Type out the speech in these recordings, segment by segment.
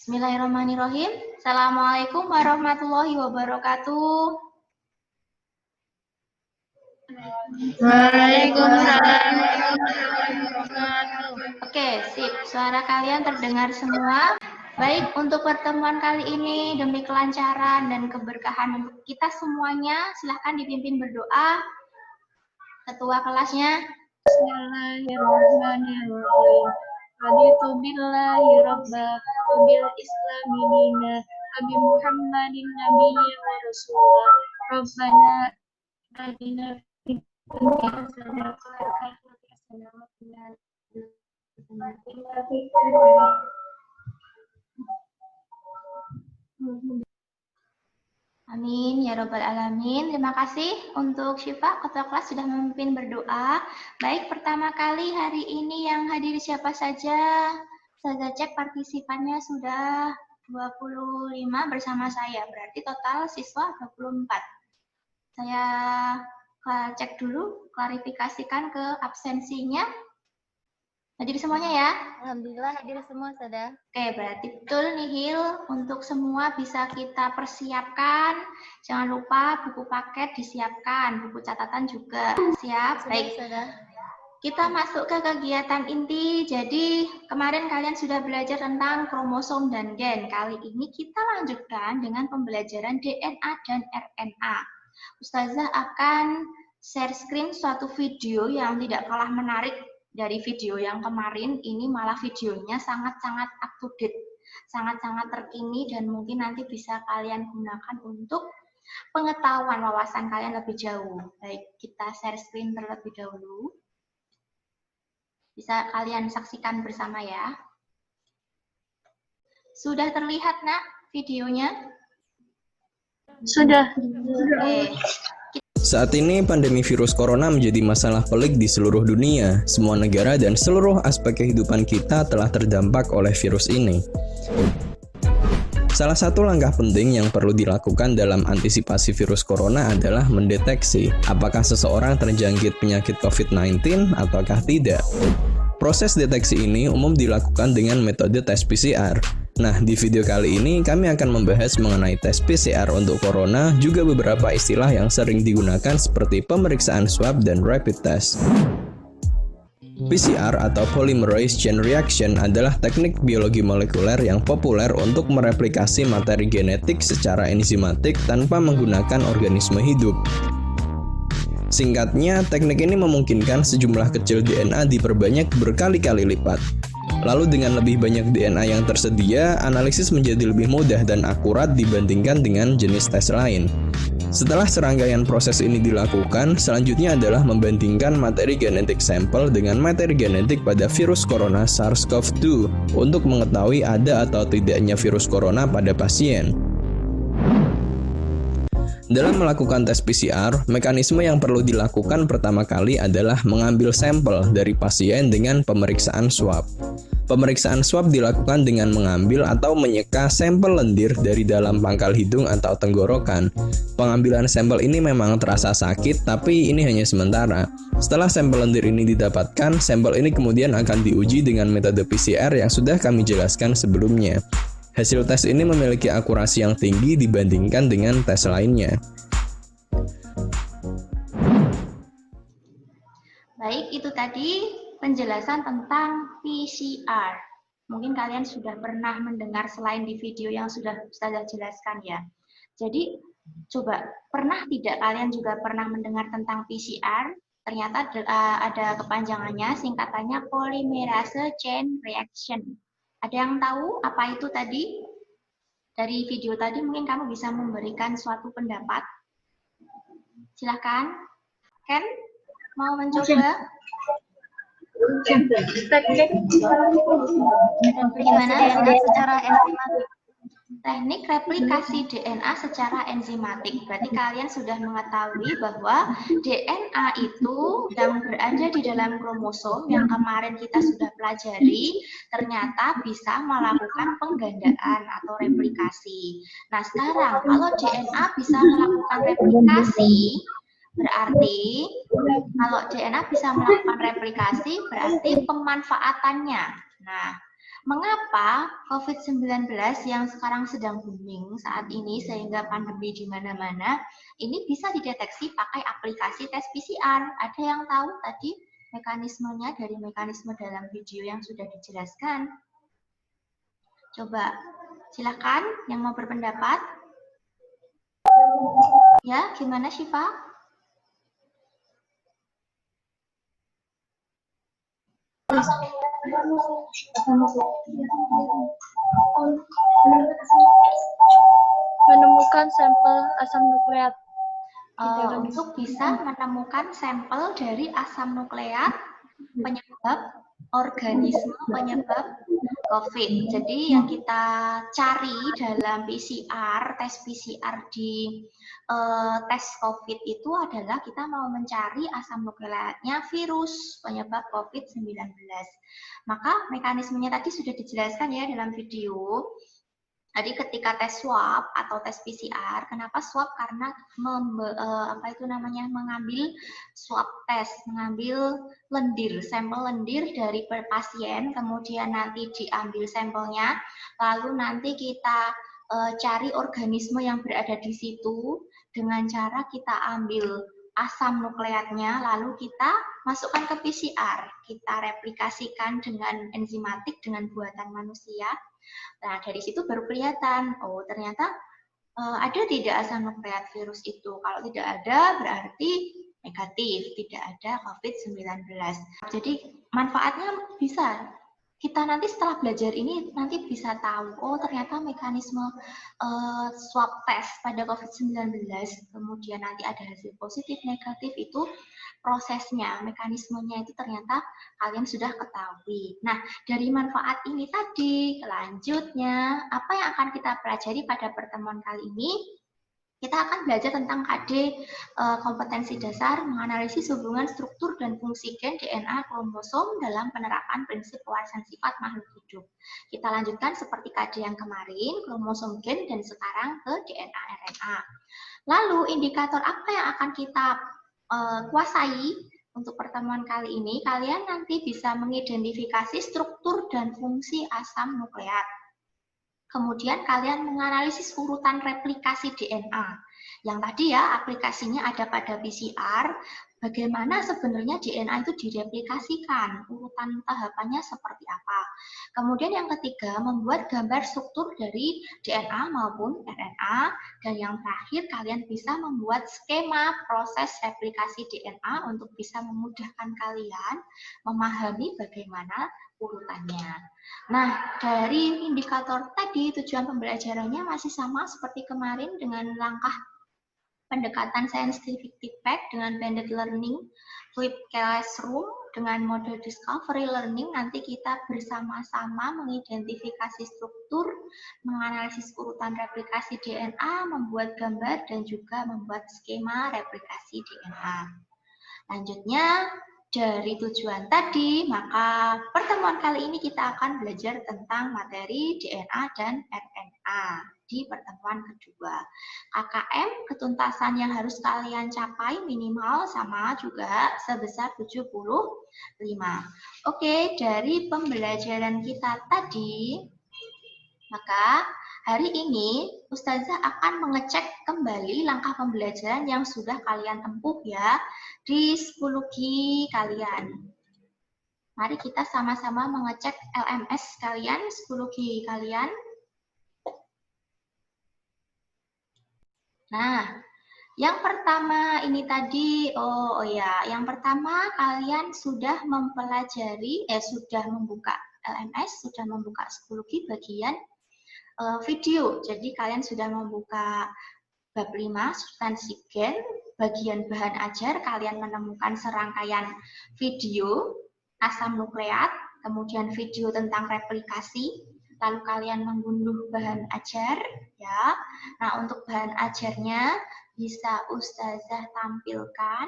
Bismillahirrahmanirrahim. Assalamualaikum warahmatullahi wabarakatuh. Waalaikumsalam. Oke, sip. Suara kalian terdengar semua. Baik, untuk pertemuan kali ini demi kelancaran dan keberkahan untuk kita semuanya, silahkan dipimpin berdoa. Ketua kelasnya. Bismillahirrahmanirrahim. Raditu billahi rabba wa bil islami dina wa bi Muhammadin nabiyyan wa rasulah. Rabbana atina fid dunya hasanah wa fil akhirati hasanah wa qina Amin ya robbal alamin. Terima kasih untuk Syifa, ketua kelas sudah memimpin berdoa. Baik, pertama kali hari ini yang hadir siapa saja? Saya cek partisipannya sudah 25 bersama saya. Berarti total siswa 24. Saya cek dulu, klarifikasikan ke absensinya. Hadir semuanya ya? Alhamdulillah hadir semua sudah. Oke, berarti betul nihil untuk semua bisa kita persiapkan. Jangan lupa buku paket disiapkan, buku catatan juga siap. Baik, sudah. Kita masuk ke kegiatan inti. Jadi kemarin kalian sudah belajar tentang kromosom dan gen. Kali ini kita lanjutkan dengan pembelajaran DNA dan RNA. Ustazah akan share screen suatu video yang tidak kalah menarik dari video yang kemarin. Ini malah videonya sangat-sangat up to date, sangat-sangat terkini, dan mungkin nanti bisa kalian gunakan untuk pengetahuan wawasan kalian lebih jauh. Baik, kita share screen terlebih dahulu. Bisa kalian saksikan bersama ya. Sudah terlihat nak videonya? Sudah. Oke. Saat ini pandemi virus corona menjadi masalah pelik di seluruh dunia. Semua negara dan seluruh aspek kehidupan kita telah terdampak oleh virus ini. Salah satu langkah penting yang perlu dilakukan dalam antisipasi virus corona adalah mendeteksi apakah seseorang terjangkit penyakit COVID-19 ataukah tidak. Proses deteksi ini umum dilakukan dengan metode tes PCR. Nah, di video kali ini kami akan membahas mengenai tes PCR untuk corona, juga beberapa istilah yang sering digunakan seperti pemeriksaan swab dan rapid test. PCR atau Polymerase Chain Reaction adalah teknik biologi molekuler yang populer untuk mereplikasi materi genetik secara enzimatik tanpa menggunakan organisme hidup. Singkatnya, teknik ini memungkinkan sejumlah kecil DNA diperbanyak berkali-kali lipat. Lalu dengan lebih banyak DNA yang tersedia, analisis menjadi lebih mudah dan akurat dibandingkan dengan jenis tes lain. Setelah serangkaian proses ini dilakukan, selanjutnya adalah membandingkan materi genetik sampel dengan materi genetik pada virus corona SARS-CoV-2 untuk mengetahui ada atau tidaknya virus corona pada pasien. Dalam melakukan tes PCR, mekanisme yang perlu dilakukan pertama kali adalah mengambil sampel dari pasien dengan pemeriksaan swab. Pemeriksaan swab dilakukan dengan mengambil atau menyeka sampel lendir dari dalam pangkal hidung atau tenggorokan. Pengambilan sampel ini memang terasa sakit, tapi ini hanya sementara. Setelah sampel lendir ini didapatkan, sampel ini kemudian akan diuji dengan metode PCR yang sudah kami jelaskan sebelumnya. Hasil tes ini memiliki akurasi yang tinggi dibandingkan dengan tes lainnya. Baik, itu tadi penjelasan tentang PCR. Mungkin kalian sudah pernah mendengar selain di video yang sudah Ustazah jelaskan ya. Jadi, coba pernah tidak kalian juga pernah mendengar tentang PCR? Ternyata ada kepanjangannya, singkatannya Polymerase Chain Reaction. Ada yang tahu apa itu tadi? Dari video tadi mungkin kamu bisa memberikan suatu pendapat. Silakan. Ken, mau mencoba? Gimana? Secara enzimatik. Teknik replikasi DNA secara enzimatik. Berarti kalian sudah mengetahui bahwa DNA itu yang berada di dalam kromosom yang kemarin kita sudah pelajari, ternyata bisa melakukan penggandaan atau replikasi. Nah, sekarang kalau DNA bisa melakukan replikasi, berarti kalau DNA bisa melakukan replikasi, berarti pemanfaatannya. Nah, Mengapa COVID-19 yang sekarang sedang booming saat ini sehingga pandemi di mana-mana ini bisa dideteksi pakai aplikasi tes PCR? Ada yang tahu tadi mekanismenya dari mekanisme dalam video yang sudah dijelaskan? Coba silakan yang mau berpendapat. Ya, gimana Syifa? Menemukan sampel asam nukleat. Untuk bisa menemukan sampel dari asam nukleat penyebab organisme penyebab COVID. Jadi yang kita cari dalam PCR, tes PCR di tes COVID itu adalah kita mau mencari asam nukleatnya virus penyebab COVID-19. Maka mekanismenya tadi sudah dijelaskan ya dalam video. Jadi ketika tes swab atau tes PCR, kenapa swab? Karena mengambil swab test, mengambil lendir, sampel lendir dari pasien, kemudian nanti diambil sampelnya, lalu nanti kita cari organisme yang berada di situ dengan cara kita ambil asam nukleatnya, lalu kita masukkan ke PCR, kita replikasikan dengan enzimatik dengan buatan manusia. Nah, dari situ baru kelihatan, oh ternyata ada tidak asam nukleat virus itu. Kalau tidak ada, berarti negatif, tidak ada COVID-19. Jadi, manfaatnya bisa. Kita nanti setelah belajar ini, nanti bisa tahu, oh ternyata mekanisme swab test pada COVID-19, kemudian nanti ada hasil positif, negatif, itu prosesnya, mekanismenya itu ternyata kalian sudah ketahui. Nah, dari manfaat ini tadi, selanjutnya, apa yang akan kita pelajari pada pertemuan kali ini? Kita akan belajar tentang KD kompetensi dasar menganalisis hubungan struktur dan fungsi gen DNA kromosom dalam penerapan prinsip pewarasan sifat makhluk hidup. Kita lanjutkan seperti KD yang kemarin, kromosom gen dan sekarang ke DNA RNA. Lalu indikator apa yang akan kita kuasai untuk pertemuan kali ini? Kalian nanti bisa mengidentifikasi struktur dan fungsi asam nukleat. Kemudian kalian menganalisis urutan replikasi DNA. Yang tadi ya aplikasinya ada pada PCR, bagaimana sebenarnya DNA itu direplikasikan, urutan tahapannya seperti apa. Kemudian yang ketiga, membuat gambar struktur dari DNA maupun RNA. Dan yang terakhir, kalian bisa membuat skema proses replikasi DNA untuk bisa memudahkan kalian memahami bagaimana urutannya. Nah, dari indikator tadi, tujuan pembelajarannya masih sama seperti kemarin dengan langkah pendekatan scientific feedback dengan blended learning, flipped classroom, dengan model discovery learning. Nanti kita bersama-sama mengidentifikasi struktur, menganalisis urutan replikasi DNA, membuat gambar, dan juga membuat skema replikasi DNA. Lanjutnya, dari tujuan tadi, maka pertemuan kali ini kita akan belajar tentang materi DNA dan RNA di pertemuan kedua. KKM, ketuntasan yang harus kalian capai minimal sama juga sebesar 75. Oke, dari pembelajaran kita tadi, maka hari ini Ustazah akan mengecek kembali langkah pembelajaran yang sudah kalian tempuh ya di 10G kalian. Mari kita sama-sama mengecek LMS kalian, 10G kalian. Nah, yang pertama ini tadi, yang pertama kalian sudah mempelajari, sudah membuka LMS, sudah membuka 10G bagian video. Jadi kalian sudah membuka bab 5, substansi gen, bagian bahan ajar, kalian menemukan serangkaian video asam nukleat, kemudian video tentang replikasi, lalu kalian mengunduh bahan ajar, ya. Nah, untuk bahan ajarnya bisa Ustazah tampilkan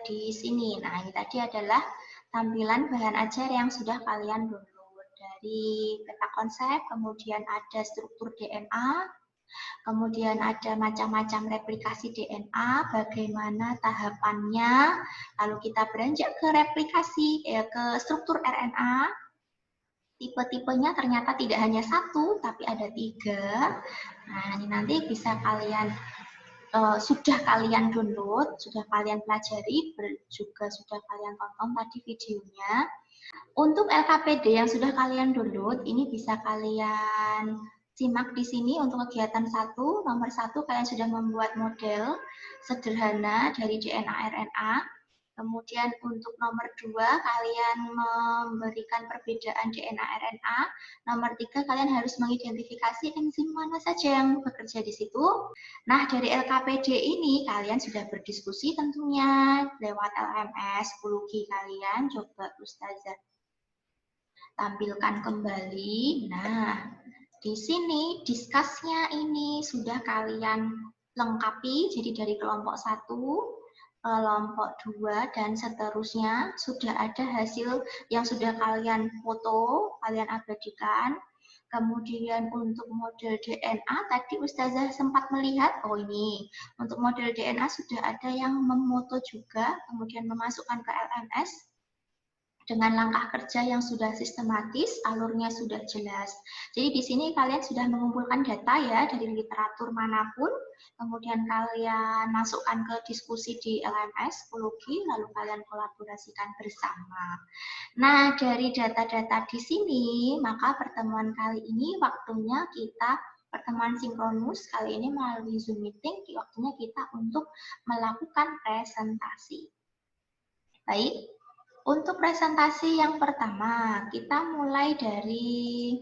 di sini. Nah, ini tadi adalah tampilan bahan ajar yang sudah kalian download. Dari peta konsep, kemudian ada struktur DNA, kemudian ada macam-macam replikasi DNA, bagaimana tahapannya, lalu kita beranjak ke replikasi, ke struktur RNA, tipe-tipenya ternyata tidak hanya satu, tapi ada 3. Nah, ini nanti bisa kalian sudah kalian download, sudah kalian pelajari, juga sudah kalian tonton tadi videonya. Untuk LKPD yang sudah kalian download, ini bisa kalian simak di sini untuk kegiatan 1. Nomor 1, kalian sudah membuat model sederhana dari DNA-RNA. Kemudian untuk nomor 2, kalian memberikan perbedaan DNA-RNA. Nomor 3, kalian harus mengidentifikasi enzim mana saja yang bekerja di situ. Nah, dari LKPD ini kalian sudah berdiskusi tentunya lewat LMS 10G kalian. Coba Ustazah tampilkan kembali. Nah, di sini diskusnya ini sudah kalian lengkapi. Jadi dari kelompok 1, kelompok 2, dan seterusnya sudah ada hasil yang sudah kalian foto, kalian abadikan. Kemudian untuk model DNA tadi Ustazah sempat melihat, oh ini untuk model DNA sudah ada yang memoto juga, kemudian memasukkan ke LMS dengan langkah kerja yang sudah sistematis, alurnya sudah jelas. Jadi di sini kalian sudah mengumpulkan data ya dari literatur manapun, kemudian kalian masukkan ke diskusi di LMS 10G, lalu kalian kolaborasikan bersama. Nah, dari data-data di sini, maka pertemuan kali ini waktunya kita pertemuan sinkronus kali ini melalui Zoom meeting, waktunya kita untuk melakukan presentasi. Baik. Untuk presentasi yang pertama, kita mulai dari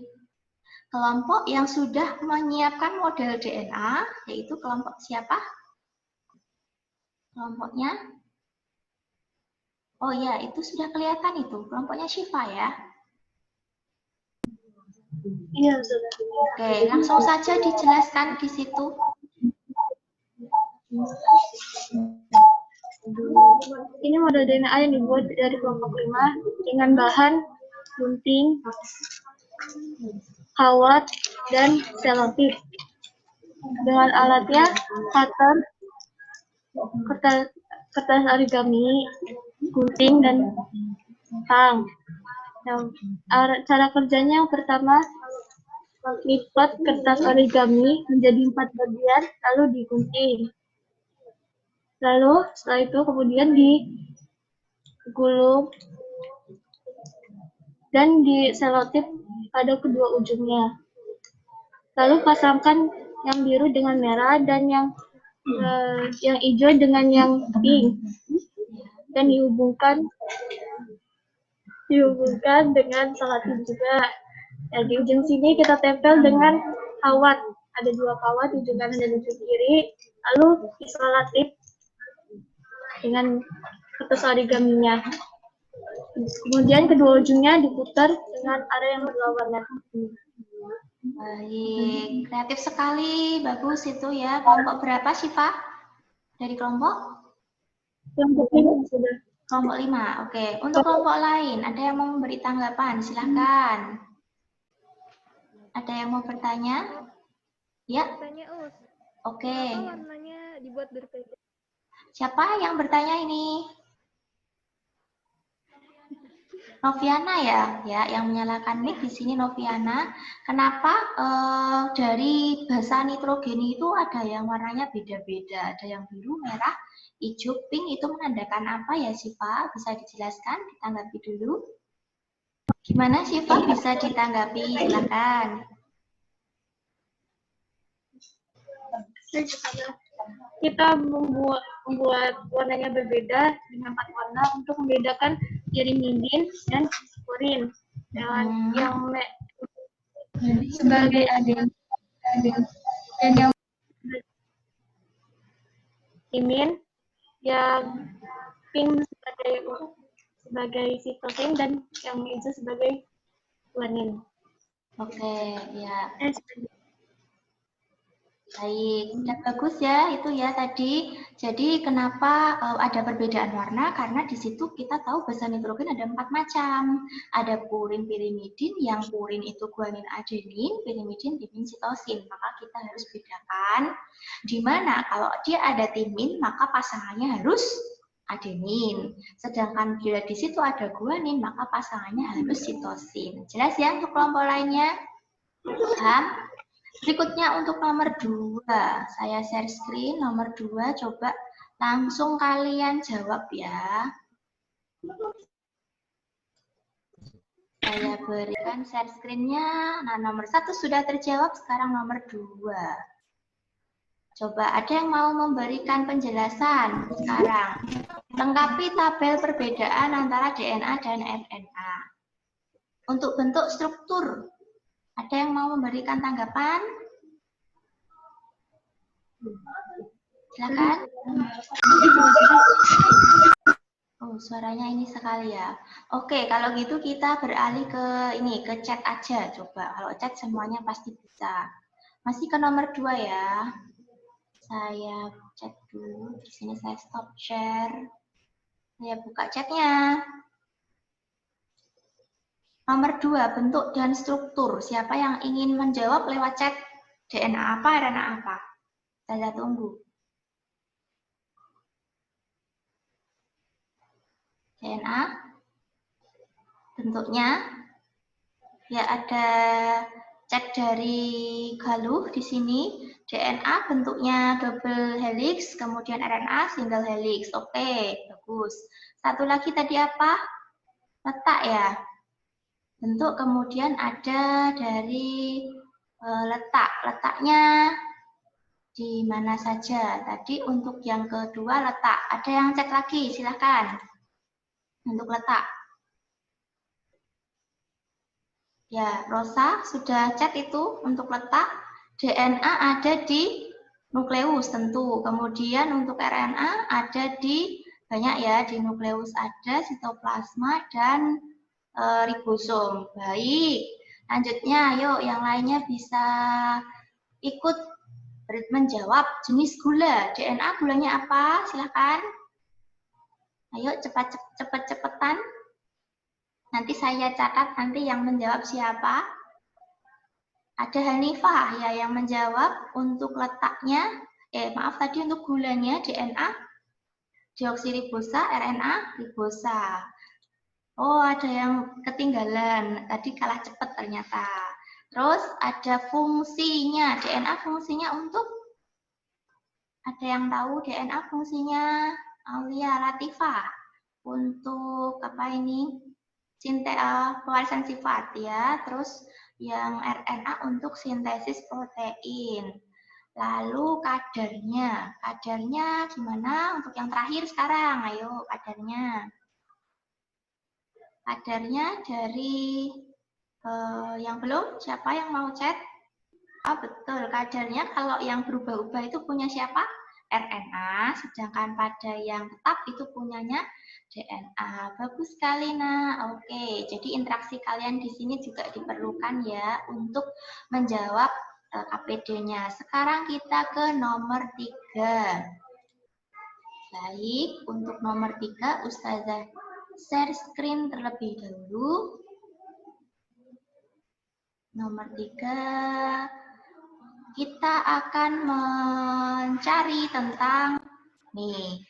kelompok yang sudah menyiapkan model DNA, yaitu kelompok siapa? Kelompoknya? Oh ya, itu sudah kelihatan itu, kelompoknya Syifa ya? Iya, sudah. Oke, langsung saja dijelaskan di situ. Ini model DNA yang dibuat dari kelompok 5 dengan bahan gunting, kawat, dan selotip. Dengan alatnya cutter, kertas origami, gunting, dan tang. Nah, cara kerjanya yang pertama, lipat kertas origami menjadi 4 bagian, lalu digunting. Lalu setelah itu kemudian digulung dan diselotip pada kedua ujungnya. Lalu pasangkan yang biru dengan merah dan yang hijau dengan yang pink dan dihubungkan dengan selotip juga. Nah, di ujung sini kita tempel dengan kawat. Ada 2 kawat, ujung kanan dan ujung kiri. Lalu diselotip dengan kertas origaminya. Kemudian kedua ujungnya diputar dengan arah yang berlawanan. Baik, kreatif sekali, bagus itu ya. Kelompok berapa Syifa? Dari kelompok? Kelompok 5 sudah. Kelompok 5, oke. Untuk kelompok lain, ada yang mau memberi tanggapan? Silahkan. Ada yang mau bertanya? Ya? Tanya Us. Oke. Kenapa warnanya dibuat berbeda? Siapa yang bertanya ini? Noviana ya, yang menyalakan mic di sini Noviana. Kenapa dari basa nitrogeni itu ada yang warnanya beda-beda, ada yang biru, merah, hijau, pink, itu menandakan apa ya Syifa? Bisa dijelaskan, ditanggapi dulu. Gimana Syifa? Bisa ditanggapi, silakan. Kita membuat warnanya berbeda dengan 4 warna untuk membedakan pirimidin dan purin. Dan yang sebagai aden dan yang timin, yang pink sebagai sitosin dan yang hijau sebagai guanin. Oke, ya. Baik, dan bagus ya itu ya tadi. Jadi kenapa ada perbedaan warna? Karena di situ kita tahu basa nitrogen ada 4 macam. Ada purin, pirimidin, yang purin itu guanin, adenin, pirimidin, timin, sitosin. Maka kita harus bedakan. Di mana kalau dia ada timin, maka pasangannya harus adenin. Sedangkan bila di situ ada guanin, maka pasangannya harus sitosin. Jelas ya untuk kelompok lainnya? Paham? Berikutnya untuk nomor 2. Saya share screen nomor 2, coba langsung kalian jawab ya. Saya berikan share screen-nya. Nah, nomor 1 sudah terjawab, sekarang nomor 2. Coba ada yang mau memberikan penjelasan sekarang. Lengkapi tabel perbedaan antara DNA dan RNA. Untuk bentuk struktur, ada yang mau memberikan tanggapan? Silakan. Oh, suaranya ini sekali ya. Oke, kalau gitu kita beralih ke ini, ke chat aja. Coba, kalau chat semuanya pasti bisa. Masih ke nomor 2 ya. Saya chat dulu. Di sini saya stop share. Saya buka chatnya. Nomor 2, bentuk dan struktur. Siapa yang ingin menjawab lewat chat? DNA apa, RNA apa? Saya tunggu. DNA. Bentuknya. Ya, ada chat dari Galuh di sini. DNA bentuknya double helix, kemudian RNA single helix. Oke, bagus. Satu lagi tadi apa? Letak ya. Bentuk kemudian ada dari letak. Letaknya di mana saja. Tadi untuk yang kedua letak. Ada yang cek lagi, silahkan. Untuk letak. Ya, Rosa sudah chat itu untuk letak. DNA ada di nukleus tentu. Kemudian untuk RNA ada di banyak ya, di nukleus ada sitoplasma dan ribosom. Baik. Lanjutnya, yuk yang lainnya bisa ikut menjawab jenis gula. DNA gulanya apa? Silahkan. Ayo cepat-cepetan. Nanti saya catat nanti yang menjawab siapa. Ada Hanifah ya yang menjawab untuk letaknya. Maaf tadi untuk gulanya DNA deoksiribosa, RNA ribosa. Oh, ada yang ketinggalan. Tadi kalah cepat ternyata. Terus ada fungsinya. DNA fungsinya untuk ada yang tahu DNA fungsinya? Aulia Latifah. Untuk apa ini? Pewarisan sifat ya. Terus yang RNA untuk sintesis protein. Lalu kadarnya. Kadarnya gimana? Untuk yang terakhir sekarang. Ayo kadarnya. Kadarnya dari yang belum? Siapa yang mau chat? Oh, betul. Kadarnya kalau yang berubah-ubah itu punya siapa? RNA, sedangkan pada yang tetap itu punyanya DNA. Bagus sekali, nah. Oke, jadi interaksi kalian di sini juga diperlukan ya untuk menjawab KPD-nya. Sekarang kita ke nomor 3. Baik, untuk nomor 3, Ustazah share screen terlebih dahulu. Nomor 3. Kita akan mencari tentang nih,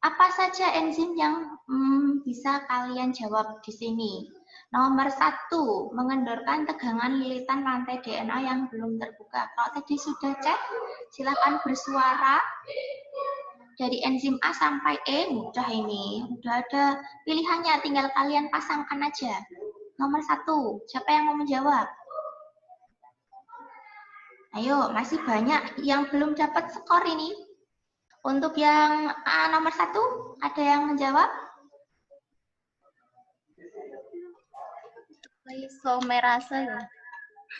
apa saja enzim yang bisa kalian jawab di sini. Nomor 1, mengendorkan tegangan lilitan rantai DNA yang belum terbuka. Kalau tadi sudah cek, silakan bersuara. Dari enzim A sampai E, mudah ini. Udah ada pilihannya, tinggal kalian pasangkan aja. Nomor 1, siapa yang mau menjawab? Ayo, masih banyak yang belum dapat skor ini. Untuk yang nomor 1, ada yang menjawab? Isomerase.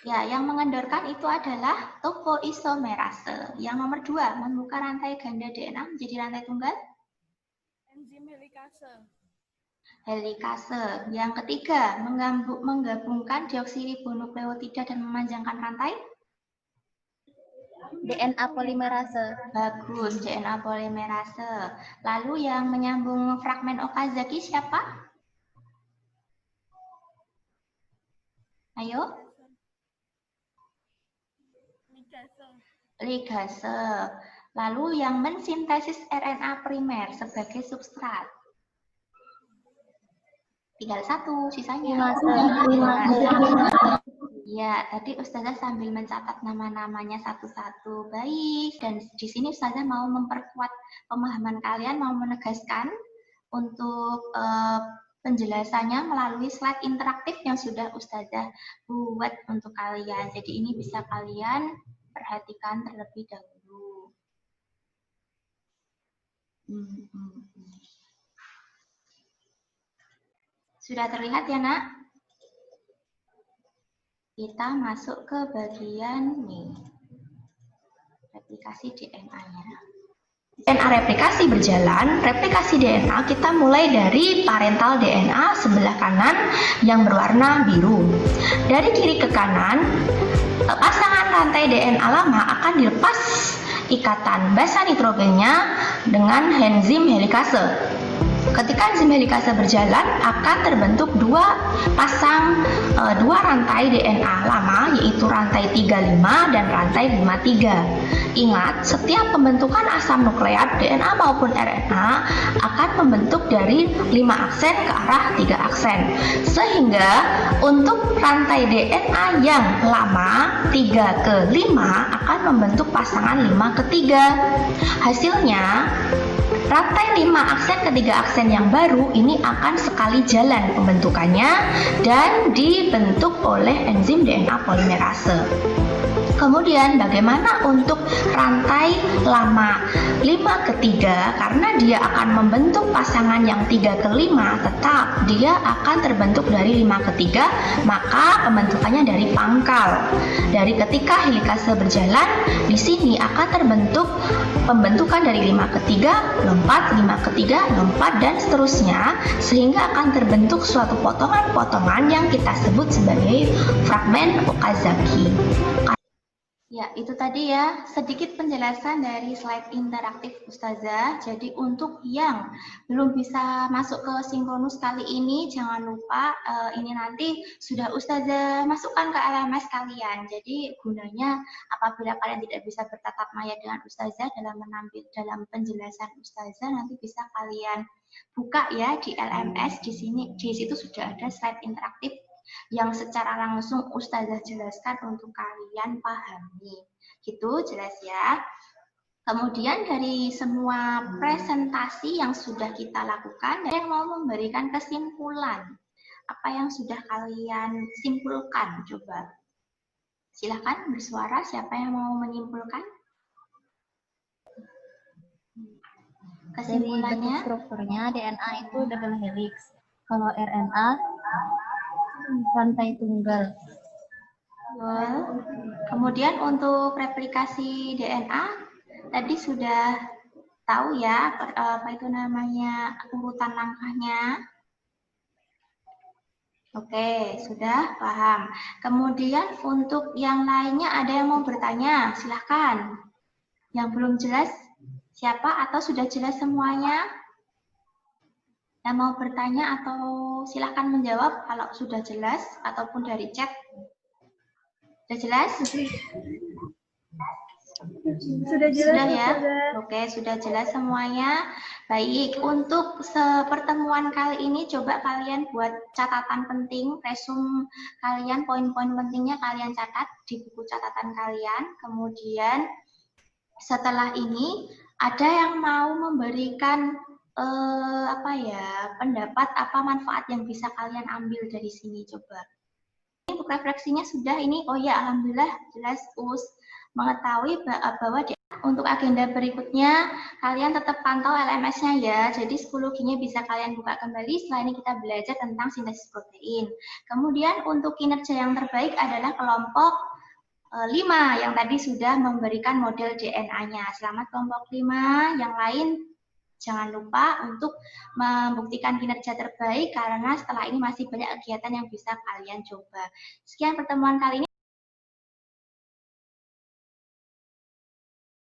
Ya, yang mengendorkan itu adalah topoisomerase. Yang nomor 2, membuka rantai ganda DNA menjadi rantai tunggal? Enzim helikase. Helikase. Yang ketiga, menggabungkan deoksiribonukleotida dan memanjangkan rantai? DNA polimerase. Bagus, DNA polimerase. Lalu yang menyambung fragmen Okazaki siapa? Ayo. Ligase. Ligase. Lalu yang mensintesis RNA primer sebagai substrat. Tinggal satu, sisanya. Ya, tadi Ustazah sambil mencatat nama-namanya satu-satu. Baik, dan di sini Ustazah mau memperkuat pemahaman kalian, mau menegaskan untuk penjelasannya melalui slide interaktif yang sudah Ustazah buat untuk kalian. Jadi ini bisa kalian perhatikan terlebih dahulu. Sudah terlihat ya, Nak? Kita masuk ke bagian nih, replikasi DNA-nya. DNA replikasi berjalan, replikasi DNA kita mulai dari parental DNA sebelah kanan yang berwarna biru. Dari kiri ke kanan, pasangan rantai DNA lama akan dilepas ikatan basa nitrogennya dengan enzim helikase. Ketika enzim helikase berjalan, akan terbentuk dua rantai DNA lama, yaitu rantai 35 dan rantai 53. Ingat, setiap pembentukan asam nukleat DNA maupun RNA akan membentuk dari 5 aksen ke arah 3 aksen. Sehingga untuk rantai DNA yang lama 3 ke 5 akan membentuk pasangan 5 ke 3. Hasilnya, rantai 5 aksen ke 3 aksen yang baru ini akan sekali jalan pembentukannya dan dibentuk oleh enzim DNA polimerase. Kemudian bagaimana untuk rantai lama 5 ke 3, karena dia akan membentuk pasangan yang 3 ke 5, tetap dia akan terbentuk dari 5 ke 3, maka pembentukannya dari pangkal. Dari ketika helikase berjalan, di sini akan terbentuk pembentukan dari 5 ke 3, lompat, 5 ke 3, lompat, dan seterusnya, sehingga akan terbentuk suatu potongan-potongan yang kita sebut sebagai fragmen Okazaki. Ya, itu tadi ya, sedikit penjelasan dari slide interaktif Ustazah. Jadi untuk yang belum bisa masuk ke sinkronus kali ini, jangan lupa ini nanti sudah Ustazah masukkan ke LMS kalian. Jadi gunanya apabila kalian tidak bisa bertatap maya dengan Ustazah dalam penjelasan Ustazah, nanti bisa kalian buka ya di LMS. Di situ sudah ada slide interaktif yang secara langsung Ustazah jelaskan untuk kalian pahami. Gitu, jelas ya. Kemudian dari semua presentasi yang sudah kita lakukan, ada yang mau memberikan kesimpulan. Apa yang sudah kalian simpulkan? Coba. Silahkan bersuara, siapa yang mau menyimpulkan? Kesimpulannya? Dari strukturnya DNA itu double helix. Kalau RNA rantai tunggal. Kemudian untuk replikasi DNA tadi sudah tahu ya apa itu namanya urutan langkahnya. Oke, sudah paham. Kemudian untuk yang lainnya ada yang mau bertanya, silahkan. Yang belum jelas siapa atau sudah jelas semuanya? Yang mau bertanya atau silahkan menjawab kalau sudah jelas ataupun dari chat. Sudah jelas? Sudah jelas. Sudah ya? Oke, sudah jelas semuanya. Baik, untuk pertemuan kali ini coba kalian buat catatan penting, resume kalian, poin-poin pentingnya kalian catat di buku catatan kalian. Kemudian setelah ini ada yang mau memberikan pendapat apa manfaat yang bisa kalian ambil dari sini, coba. Untuk refleksinya sudah ini, oh ya alhamdulillah jelas mengetahui bahwa untuk agenda berikutnya kalian tetap pantau LMS-nya ya. Jadi 10G-nya bisa kalian buka kembali. Setelah ini kita belajar tentang sintesis protein. Kemudian untuk kinerja yang terbaik adalah kelompok 5 yang tadi sudah memberikan model DNA-nya. Selamat kelompok 5, yang lain jangan lupa untuk membuktikan kinerja terbaik karena setelah ini masih banyak kegiatan yang bisa kalian coba. Sekian pertemuan kali ini.